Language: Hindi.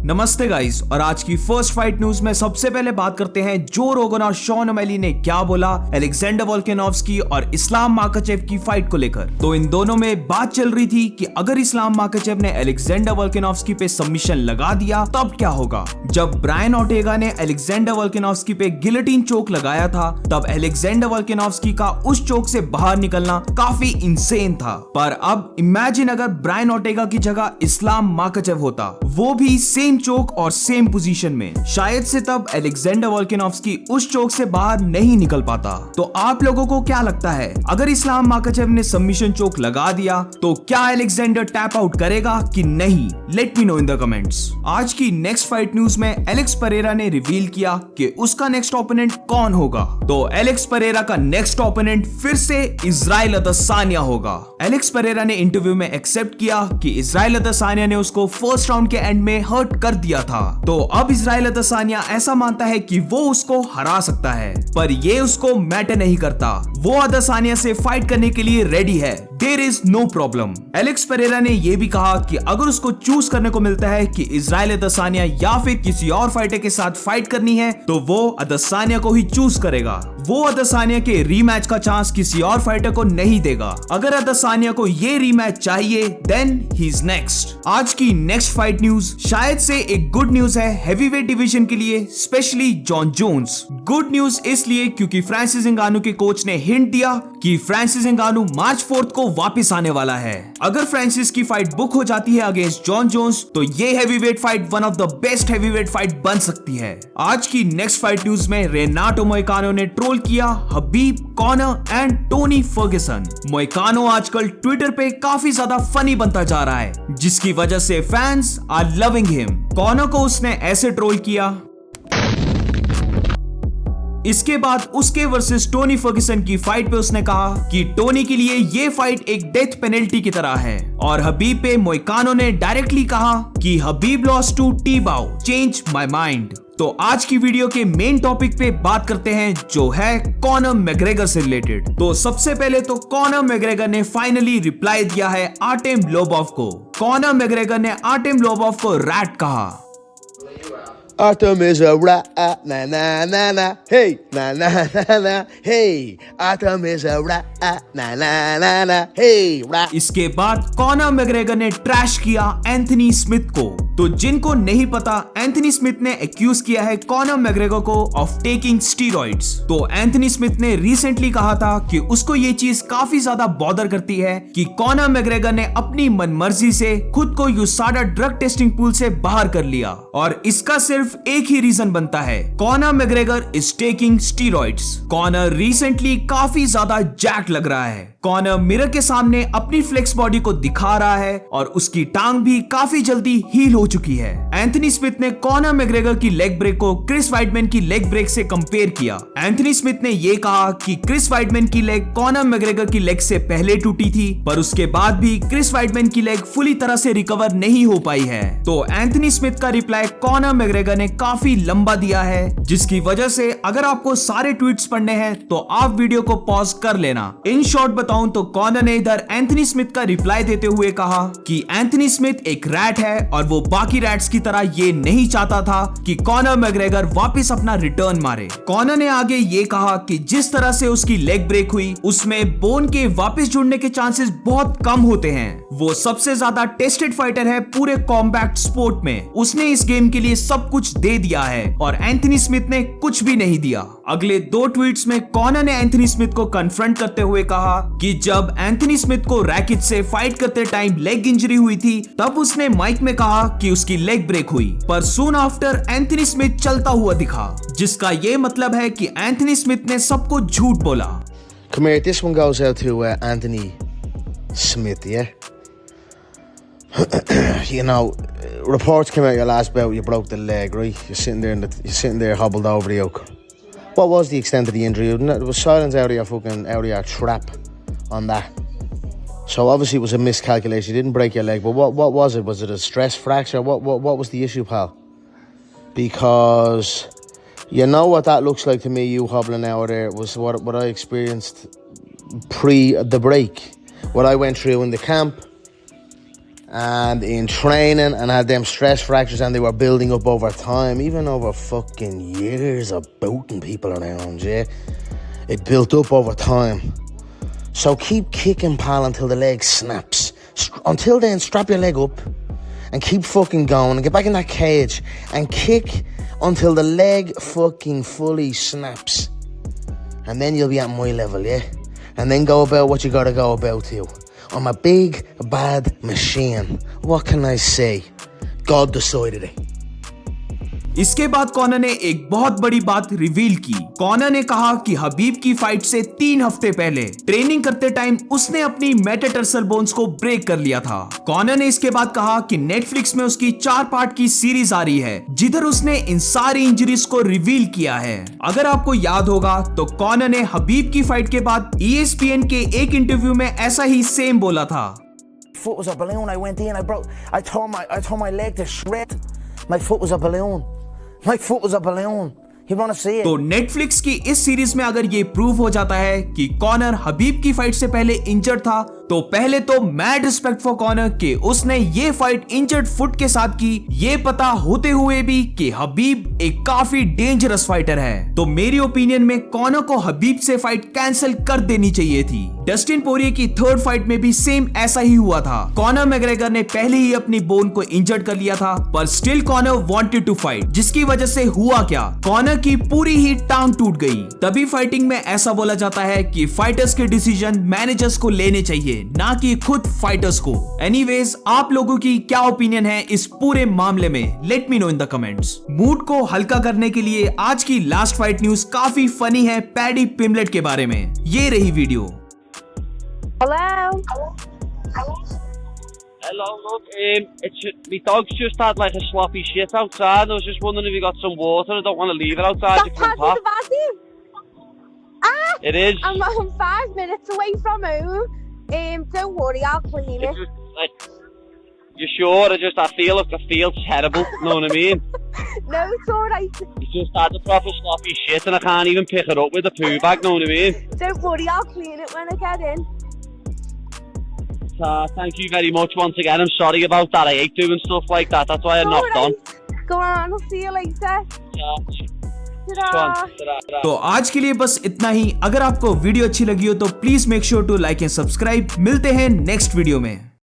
नमस्ते गाइस, और आज की फर्स्ट फाइट न्यूज में सबसे पहले बात करते हैं जो रोगन और शॉन ओमेली ने क्या बोला अलेक्जेंडर वोल्कानोव्स्की और इस्लाम माखाचेव की फाइट को लेकर। तो इन दोनों में बात चल रही थी कि अगर इस्लाम माखाचेव ने अलेक्जेंडर वोल्कानोव्स्की पे सबमिशन लगा दिया तब क्या होगा। जब ब्रायन ओर्टेगा ने अलेक्जेंडर वोल्कानोव्स्की पे गिलोटिन चोक लगाया था तब अलेक्जेंडर वोल्कानोव्स्की का उस चोक से बाहर निकलना काफी इंसेन था। पर अब इमेजिन अगर ब्रायन ओर्टेगा की जगह इस्लाम माखाचेव होता, वो भी सेम चोक और सेम पोजीशन में, शायद से तब अलेक्जेंडर वोल्कानोव्स्की उस चोक से बाहर नहीं निकल पाता। तो आप लोगों को क्या लगता है, अगर इस्लाम माखाचेव ने सबमिशन चोक लगा दिया तो क्या अलेक्जेंडर टैप आउट करेगा कि नहीं? Let me know in the comments. आज की नेक्स्ट फाइट न्यूज में एलेक्स परेरा ने रिवील किया कि उसका नेक्स्ट ओपोनेंट कौन होगा। तो एलेक्स परेरा का नेक्स्ट ओपोनेंट फिर से इजराइल अदसानिया होगा। एलेक्स परेरा ने इंटरव्यू में एक्सेप्ट किया कि इजराइल अदसानिया ने उसको फर्स्ट राउंड के एंड में हर्ट कर दिया था। तो अब इजराइल अदसानिया ऐसा मानता है कि वो उसको हरा सकता है, पर ये उसको मैटर नहीं करता। वो अदसानिया से फाइट करने के लिए रेडी है, there is no problem. Alex Pereira ने यह भी कहा कि अगर उसको चूज करने को मिलता है कि इजराइल अदसानिया या फिर किसी और फाइटर के साथ फाइट करनी है तो वो अदसानिया को ही चूज करेगा। वो अदसानिया के रीमैच का चांस किसी और फाइटर को नहीं देगा। अगर अदसानिया को ये रीमैच चाहिए देन ही इज नेक्स्ट। आज की नेक्स्ट फाइट न्यूज शायद से एक गुड न्यूज है हेवीवेट डिवीजन के लिए, specially Jon Jones. Good news इसलिए क्योंकि फ्रांसिस इंगानू के कोच ने हिंट दिया कि फ्रांसिस इंगानू मार्च 4 को वापस आने वाला है। अगर फ्रांसिस की फाइट बुक हो जाती है अगेंस्ट जॉन जोन्स तो ये heavyweight fight one of the best heavyweight fight बन सकती है। आज की नेक्स्ट फाइट न्यूज में रेनाटो मोइकानो ने ट्रोल किया Khabib, Conor and Tony Ferguson. Moicano आजकल ट्विटर पे काफी ज्यादा फनी बनता जा रहा है, जिसकी वजह से fans are loving him. Conor को उसने ऐसे ट्रोल किया। इसके बाद उसके वर्सेस टोनी फर्ग्यूसन की फाइट पे उसने कहा कि टोनी के लिए ये फाइट एक डेथ पेनल्टी की तरह है, और हबीब पे मोइकानो ने डायरेक्टली कहा कि Khabib lost to Tibau, change my mind. तो आज की वीडियो के मेन टॉपिक पे बात करते हैं जो है कॉनर मैग्रेगर से रिलेटेड। तो सबसे पहले तो कॉनर मैग्रेगर ने फाइनली रिप्लाई दिया है आर्टेम लोबोव को। कॉनर मैग्रेगर ने आर्टेम लोबोव को रैट कहा। Artem is a rat, na na na na, hey, na na na na, hey. Artem is a rat, na na na na, hey, rat. इसके बाद कॉनर मैग्रेगर ने ट्रैश किया एंथनी स्मिथ को। तो जिनको नहीं पता, एंथनी स्मिथ ने एक्यूज किया है कॉनर मैग्रेगर को ऑफ टेकिंग स्टीरॉइड्स। तो एंथनी स्मिथ ने रिसेंटली कहा था कि उसको ये चीज काफी ज्यादा बॉदर करती है कि कॉनर मैग्रेगर ने अपनी मनमर्जी से खुद को यूसाडा ड्रग टेस्टिंग पूल से बाहर कर लिया, और इसका सिर्फ एक ही रीजन बनता है, Conor McGregor is taking steroids. Conor recently काफी ज्यादा जैक लग रहा है। कॉनर मिरर के सामने अपनी फ्लेक्स बॉडी को दिखा रहा है और उसकी टांग भी काफी जल्दी हील हो चुकी है। एंथनी स्मिथ ने कॉनर मैग्रेगर की लेग ब्रेक को क्रिस वाइटमैन की लेग ब्रेक से कंपेयर किया। एंथनी स्मिथ ने यह कहा कि क्रिस वाइटमैन की लेग कॉनर मैग्रेगर की लेग से पहले टूटी थी, पर उसके बाद भी क्रिस वाइटमैन की लेग फुली तरह से रिकवर नहीं हो पाई है। तो एंथनी स्मिथ का रिप्लाई कॉनर मैग्रेगर ने काफी लंबा दिया है, जिसकी वजह से अगर आपको सारे ट्वीट्स पढ़ने हैं तो आप वीडियो को पॉज कर लेना। इन शॉर्ट बताऊं तो कॉनर ने इधर एंथनी स्मिथ का रिप्लाई देते हुए कहा कि एंथनी स्मिथ एक रैट है और वो बाकी रैट्स की तरह ये नहीं चाहता था कि कॉनर मैग्रेगर वापस अपना रिटर्न मारे। कॉनर ने आगे ये कहा कि जिस तरह से उसकी लेग ब्रेक हुई उसमें बोन के वापस जुड़ने के चांसेस बहुत कम होते हैं। वो सबसे ज्यादा टेस्टेड फाइटर है पूरे कॉम्बैट स्पोर्ट में। उसने इस गेम के लिए सब कुछ दे दिया है और एंथनी स्मिथ ने कुछ भी नहीं दिया। अगले 2 ट्वीट्स में कॉनर ने एंथनी स्मिथ को कन्फ्रंट करते हुए कहा कि जब एंथनी स्मिथ को रैकेट से फाइट करते टाइम लेग इंजरी हुई थी तब उसने माइक में कहा कि उसकी लेग ब्रेक हुई, पर सून आफ्टर एंथनी स्मिथ चलता हुआ दिखा, जिसका ये मतलब है कि एंथनी स्मिथ ने सबको झूठ बोला। Come here, this one goes out to Anthony Smith, yeah? You know, reports came out your last bout, you broke the leg, right? You're sitting there hobbled over the oak. What was the extent of the injury? There was silence out of your trap on that. So obviously it was a miscalculation. You didn't break your leg, but what was it? Was it a stress fracture? What was the issue, pal? Because you know what that looks like to me, you hobbling out there, was what I experienced pre the break. What I went through in the camp, and in training and had them stress fractures, and they were building up over time, even over fucking years of booting people around, yeah. It built up over time. So keep kicking, pal, until the leg snaps. Until then, strap your leg up and keep fucking going and get back in that cage and kick until the leg fucking fully snaps. And then you'll be at my level, yeah? And then go about what you gotta go about to. I'm a big, bad machine. What can I say? God decided it. इसके बाद कॉनर ने एक बहुत बड़ी बात रिवील की। कॉनर ने कहा कि हबीब की फाइट से 3 हफ्ते पहले ट्रेनिंग करते टाइम उसने अपनी मेटाटार्सल बोन्स को ब्रेक कर लिया था। कॉनर ने इसके बाद कहा कि नेटफ्लिक्स में उसकी 4 पार्ट की सीरीज आ रही है जिधर उसने इन सारी इंजरीज को रिवील किया है। अगर आपको याद होगा तो कॉनर ने हबीब की फाइट के बाद ESPN के एक इंटरव्यू में ऐसा ही सेम बोला था। Foot was a balloon. I went in. I tore my leg to shreds. My foot was a balloon. My foot was a balloon. You want to see it? तो नेटफ्लिक्स की इस सीरीज में अगर ये प्रूव हो जाता है कि कॉनर हबीब की फाइट से पहले इंजर्ड था, तो पहले तो मैड रिस्पेक्ट फॉर कॉनर कि उसने ये फाइट इंजर्ड फुट के साथ की, ये पता होते हुए भी कि हबीब एक काफी डेंजरस फाइटर है। तो मेरी ओपिनियन में कॉनर को हबीब से फाइट कैंसिल कर देनी चाहिए थी। डस्टिन पोरिये की 3rd फाइट में भी सेम ऐसा ही हुआ था। कॉनर मैग्रेगर ने पहले ही अपनी बोन को इंजर्ड कर लिया था, पर still Conor wanted to fight, जिसकी वजह से हुआ क्या, कॉनर की पूरी ही टांग टूट गई। तभी फाइटिंग में ऐसा बोला जाता है कि फाइटर्स के डिसीजन मैनेजर्स को लेने चाहिए, ना कि खुद फाइटर्स को। एनीवेज, आप लोगों की क्या ओपिनियन है इस पूरे मामले में? Let me know in the comments. Mood को हल्का करने के लिए आज की लास्ट फाइट न्यूज काफी फनी है पैडी पिमलेट के बारे में। ये रही video. Hello, look, my dog's just had like a sloppy shit outside. I was just wondering if you got some water. I don't want to leave it outside. That's Paddy the bathroom. It is. I'm 5 minutes away from home. Don't worry, I'll clean it. You sure? I feel terrible. You know what I mean? No, it's alright. He's just had a proper sloppy shit and I can't even pick it up with a poo bag. Know what I mean? Don't worry, I'll clean it when I get in. Thank you very much once again. I'm sorry about that. I hate doing stuff like that. That's why I knocked on. Go on, I'll see you later. Ta-da. तो आज के लिए बस इतना ही। अगर आपको वीडियो अच्छी लगी हो तो please make sure to like and subscribe. मिलते हैं नेक्स्ट वीडियो में।